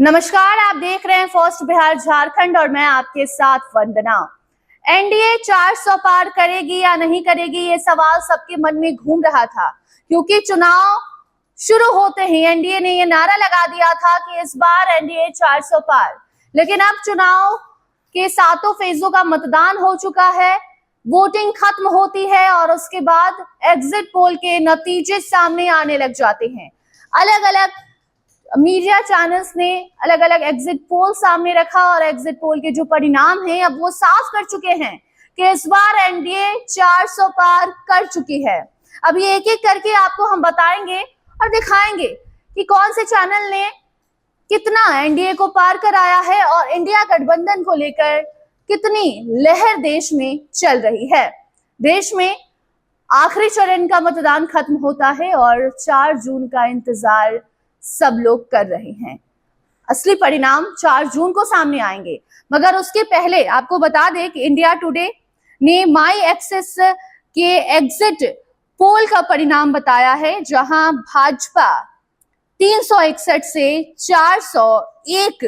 नमस्कार, आप देख रहे हैं फर्स्ट बिहार झारखंड और मैं आपके साथ वंदना। एनडीए 400 पार करेगी या नहीं करेगी, ये सवाल सबके मन में घूम रहा था, क्योंकि चुनाव शुरू होते ही एनडीए ने ये नारा लगा दिया था कि इस बार एनडीए 400 पार। लेकिन अब चुनाव के 7 फेजों का मतदान हो चुका है, वोटिंग खत्म होती है और उसके बाद एग्जिट पोल के नतीजे सामने आने लग जाते हैं। अलग अलग मीडिया चैनल्स ने अलग अलग एग्जिट पोल सामने रखा और एग्जिट पोल के जो परिणाम हैं अब वो साफ कर चुके हैं कि इस बार एनडीए 400 पार कर चुकी है। अब ये एक एक करके आपको हम बताएंगे और दिखाएंगे कि कौन से चैनल ने कितना एनडीए को पार कराया है और इंडिया गठबंधन को लेकर कितनी लहर देश में चल रही है। देश में आखिरी चरण का मतदान खत्म होता है और 4 जून का इंतजार सब लोग कर रहे हैं। असली परिणाम 4 जून को सामने आएंगे, मगर उसके पहले आपको बता दें कि इंडिया टुडे ने माई एक्सेस के एग्जिट पोल का परिणाम बताया है, जहां भाजपा 361 से 401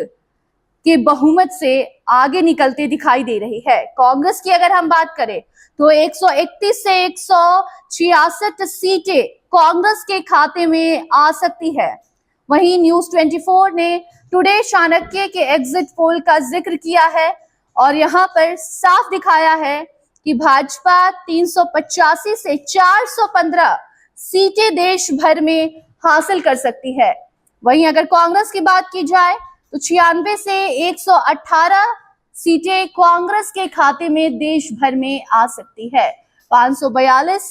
के बहुमत से आगे निकलते दिखाई दे रही है। कांग्रेस की अगर हम बात करें तो 131 से 166 सीटें कांग्रेस के खाते में आ सकती है। वहीं न्यूज 24 ने टुडे चाणक्य के एग्जिट पोल का जिक्र किया है और यहां पर साफ दिखाया है कि भाजपा 385 से 415 सीटें देश भर में हासिल कर सकती है। वहीं अगर कांग्रेस की बात की जाए तो 96 से 118 सीटें कांग्रेस के खाते में देश भर में आ सकती है। 542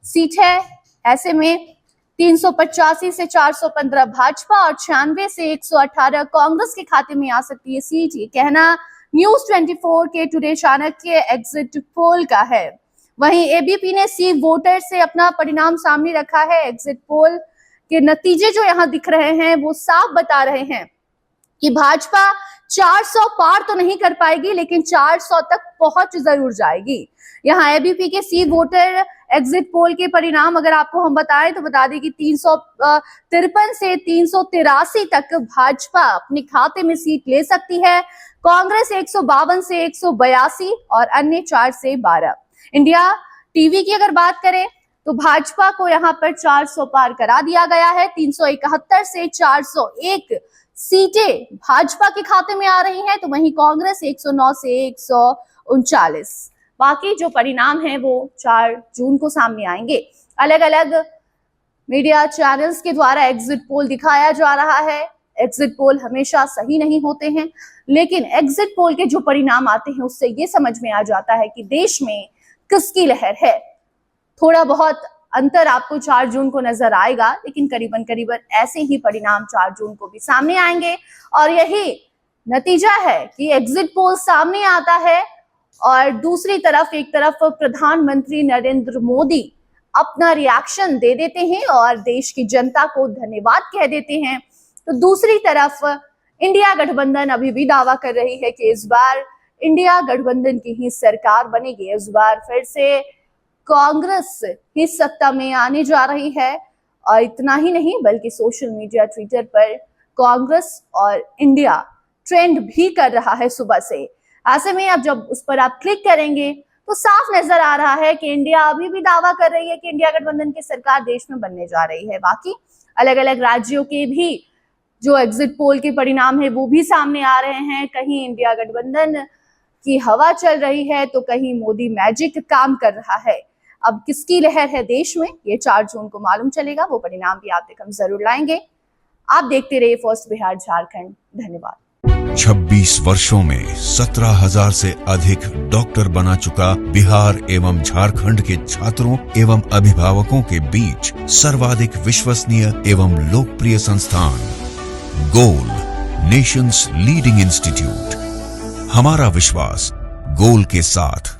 सीट है, ऐसे में 385 से 415 भाजपा और 96 से 118 कांग्रेस के खाते में आ सकती है सीट। ये कहना न्यूज 24 के टुडे चाणक्य एग्जिट पोल का है। वहीं एबीपी ने सी वोटर से अपना परिणाम सामने रखा है। एग्जिट पोल के नतीजे जो यहाँ दिख रहे हैं वो साफ बता रहे हैं कि भाजपा 400 पार तो नहीं कर पाएगी, लेकिन 400 तक पहुंच जरूर जाएगी। यहाँ एबीपी के सी वोटर एग्जिट पोल के परिणाम अगर आपको हम बताएं तो बता दें कि 353 से 383 तक भाजपा अपने खाते में सीट ले सकती है। कांग्रेस 152 से 182 और अन्य 4 से 12। इंडिया टीवी की अगर बात करें तो भाजपा को यहाँ पर 400 पार करा दिया गया है। 371 से 401 सीटें भाजपा के खाते में आ रही हैं, तो वहीं कांग्रेस 109 से 139। बाकी जो परिणाम है वो 4 जून को सामने आएंगे। अलग अलग मीडिया चैनल्स के द्वारा एग्जिट पोल दिखाया जा रहा है। एग्जिट पोल हमेशा सही नहीं होते हैं, लेकिन एग्जिट पोल के जो परिणाम आते हैं उससे ये समझ में आ जाता है कि देश में किसकी लहर है। थोड़ा बहुत अंतर आपको 4 जून को नजर आएगा, लेकिन करीबन ऐसे ही परिणाम 4 जून को भी सामने आएंगे। और यही नतीजा है कि एग्जिट पोल सामने आता है और दूसरी तरफ एक तरफ प्रधानमंत्री नरेंद्र मोदी अपना रिएक्शन दे देते हैं और देश की जनता को धन्यवाद कह देते हैं, तो दूसरी तरफ इंडिया गठबंधन अभी भी दावा कर रही है कि इस बार इंडिया गठबंधन की ही सरकार बनेगी। इस बार फिर से कांग्रेस ही सत्ता में आने जा रही है और इतना ही नहीं बल्कि सोशल मीडिया ट्विटर पर कांग्रेस और इंडिया ट्रेंड भी कर रहा है सुबह से। ऐसे में अब जब उस पर आप क्लिक करेंगे तो साफ नजर आ रहा है कि इंडिया अभी भी दावा कर रही है कि इंडिया गठबंधन की सरकार देश में बनने जा रही है। बाकी अलग अलग राज्यों के भी जो एग्जिट पोल के परिणाम है वो भी सामने आ रहे हैं। कहीं इंडिया गठबंधन की हवा चल रही है तो कहीं मोदी मैजिक काम कर रहा है। अब किसकी लहर है देश में, ये 4 जून को मालूम चलेगा। वो परिणाम भी आप तक हम जरूर लाएंगे। आप देखते रहिए फर्स्ट बिहार झारखंड। धन्यवाद। 26 वर्षों में 17,000 से अधिक डॉक्टर बना चुका बिहार एवं झारखंड के छात्रों एवं अभिभावकों के बीच सर्वाधिक विश्वसनीय एवं लोकप्रिय संस्थान गोल, नेशंस लीडिंग इंस्टीट्यूट। हमारा विश्वास गोल के साथ।